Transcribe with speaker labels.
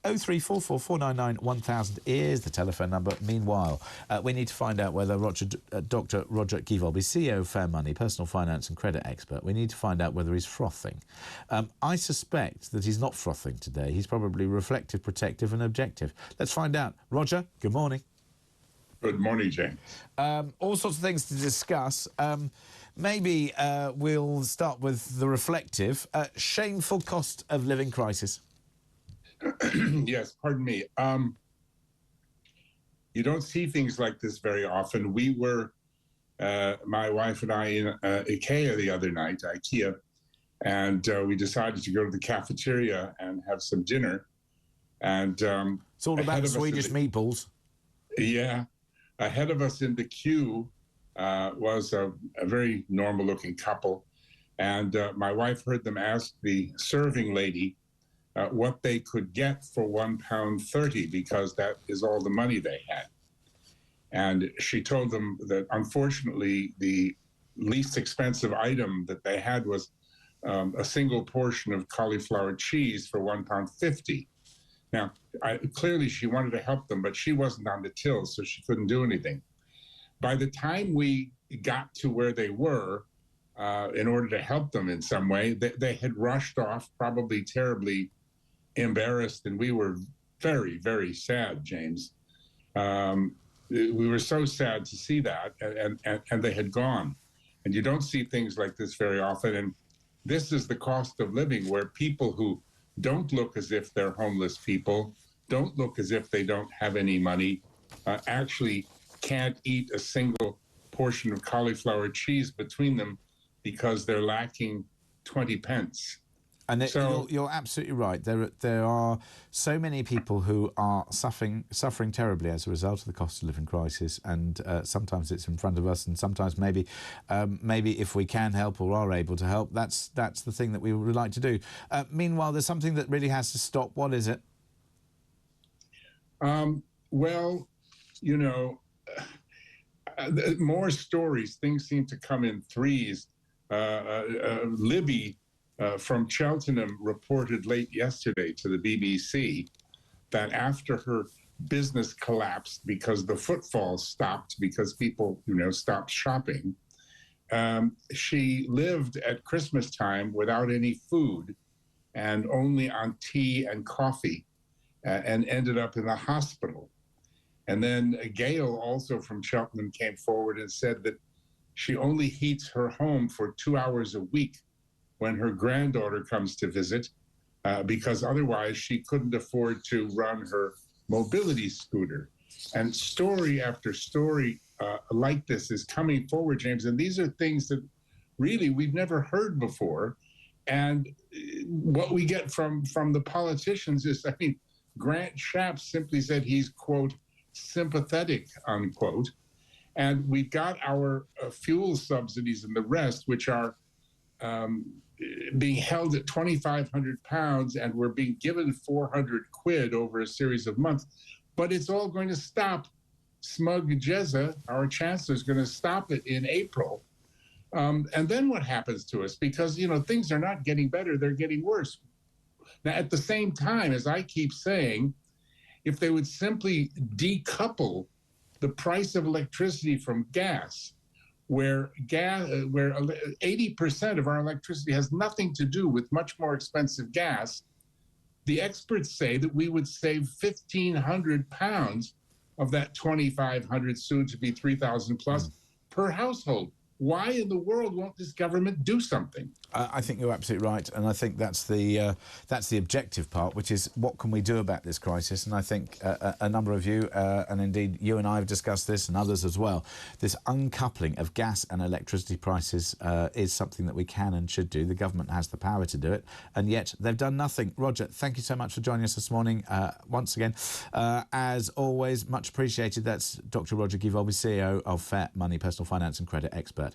Speaker 1: 0344 499 1000 is the telephone number. Meanwhile, we need to find out whether Dr. Roger Givolbi, CEO of Fair Money, personal finance and credit expert, we need to find out whether he's frothing. I suspect that he's not frothing today. He's probably reflective, protective and objective. Let's find out. Roger, good morning.
Speaker 2: Good morning, James.
Speaker 1: All sorts of things to discuss. Maybe we'll start with the reflective. Shameful cost of living crisis.
Speaker 2: Yes, pardon me. You don't see things like this very often. We were, my wife and I, in IKEA the other night, IKEA, and we decided to go to the cafeteria and have some dinner. And
Speaker 1: it's all about Swedish meatballs.
Speaker 2: Yeah. Ahead of us in the queue was a very normal-looking couple. And my wife heard them ask the serving lady what they could get for £1.30, because that is all the money they had. And she told them that, unfortunately, the least expensive item that they had was a single portion of cauliflower cheese for £1.50. Now, clearly she wanted to help them, but she wasn't on the till, so she couldn't do anything. By the time we got to where they were, in order to help them in some way, they had rushed off, probably terribly embarrassed, and we were very, very sad, James. We were so sad to see that, and they had gone. And you don't see things like this very often, and this is the cost of living, where people who don't look as if they're homeless people, don't look as if they don't have any money, actually can't eat a single portion of cauliflower cheese between them because they're lacking 20 pence.
Speaker 1: And you're absolutely right. There are so many people who are suffering terribly as a result of the cost of living crisis, and sometimes it's in front of us, and sometimes maybe if we can help or are able to help, that's the thing that we would like to do. Meanwhile, there's something that really has to stop. What is it?
Speaker 2: Well, you know, more stories. Things seem to come in threes. Libby from Cheltenham reported late yesterday to the BBC that after her business collapsed because the footfall stopped, because people, stopped shopping, she lived at Christmas time without any food and only on tea and coffee, and ended up in the hospital. And then Gail, also from Cheltenham, came forward and said that she only heats her home for 2 hours a week when her granddaughter comes to visit, because otherwise she couldn't afford to run her mobility scooter. And story after story like this is coming forward, James, and these are things that really we've never heard before. And what we get from the politicians is, Grant Shapps simply said he's, quote, sympathetic, unquote. And we've got our fuel subsidies and the rest, which are being held at £2,500, and we're being given 400 quid over a series of months. But it's all going to stop. Smug Jezza, our chancellor, is going to stop it in April. And then what happens to us? Because, things are not getting better, they're getting worse. Now, at the same time, as I keep saying, if they would simply decouple the price of electricity from gas, where 80% of our electricity has nothing to do with much more expensive gas, the experts say that we would save £1,500 of that 2,500, soon to be 3,000 plus, per household. Why in the world won't this government do something?
Speaker 1: I think you're absolutely right, and I think that's the objective part, which is what can we do about this crisis? And I think a number of you, and indeed you and I have discussed this, and others as well, this uncoupling of gas and electricity prices is something that we can and should do. The government has the power to do it, and yet they've done nothing. Roger, thank you so much for joining us this morning once again. As always, much appreciated. That's Dr. Roger Givolbi, CEO of Fair Money, personal finance and credit expert.